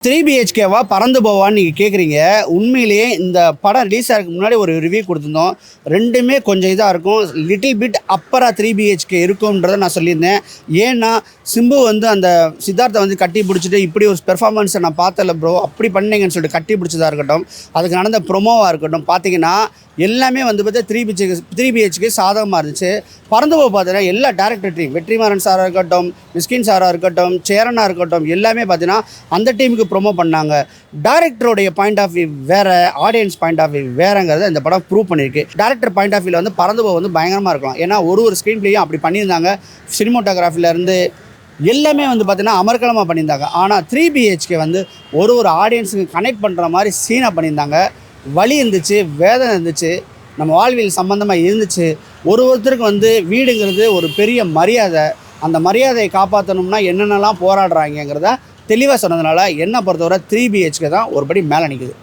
3 பிஹெச்கேவா பறந்து போவான்னு நீங்கள் கேட்குறீங்க. உண்மையிலேயே இந்த படம் ரிலீஸ் ஆகிறதுக்கு முன்னாடி ஒரு ரிவ்யூ கொடுத்துருந்தோம். ரெண்டுமே கொஞ்சம் இதாக இருக்கும். லிட்டில் பிட் அப்பரா 3 பிஹெச்கே இருக்கும்ன்றதை நான் சொல்லியிருந்தேன். ஏன்னா சிம்பு அந்த சித்தார்த்தை கட்டி பிடிச்சிட்டு இப்படி ஒரு பெர்ஃபார்மன்ஸை நான் பார்த்தல ப்ரோ, அப்படி பண்ணீங்கன்னு சொல்லிட்டு கட்டி பிடிச்சதாக இருக்கட்டும், அதுக்கு நடந்த ப்ரொமோவாக இருக்கட்டும், பார்த்தீங்கன்னா எல்லாமே பார்த்தா 3 பிஹெச்கே சாதகமாக இருந்துச்சு. பறந்து போக பார்த்தீங்கன்னா எல்லா டேரக்டர் டீம், வெற்றிமாறன் சாராக இருக்கட்டும், மிஸ்கின் சாராக இருக்கட்டும், சேரனாக இருக்கட்டும், எல்லாமே பார்த்தீங்கன்னா அந்த டீமுக்கு ப்ரொமோ பண்ணாங்க. டைரக்டருடைய பாயிண்ட் ஆஃப் வியூ வேறு, ஆடியன்ஸ் பாயிண்ட் ஆஃப் வியூ வேறுங்கிறத இந்த படம் ப்ரூவ் பண்ணியிருக்கு. டேரக்டர் பாயிண்ட் ஆஃப் வியூவில் பறந்து போக பயங்கரமாக இருக்கலாம். ஏன்னா ஒரு ஸ்க்ரீன் பிளேயும் அப்படி பண்ணியிருந்தாங்க. சினிமோட்டோகிராஃபிலேருந்து எல்லாமே பார்த்தீங்கன்னா அமர்க்கலமாக பண்ணியிருந்தாங்க. ஆனால் 3 பிஹெச்கே ஒரு ஆடியன்ஸுக்கு கனெக்ட் பண்ணுற மாதிரி சீனாக பண்ணியிருந்தாங்க. வலி இருந்துச்சு, வேதனை இருந்துச்சு, நம்ம வாழ்வியல் சம்மந்தமாக இருந்துச்சு. ஒருத்தருக்கு வீடுங்கிறது ஒரு பெரிய மரியாதை. அந்த மரியாதையை காப்பாற்றணும்னா என்னென்னலாம் போராடுறாங்கிறத தெளிவாக சொன்னதுனால என்னை பொறுத்தவரை 3 பிஹெச்கே தான் ஒரு படி மேலே நிற்குது.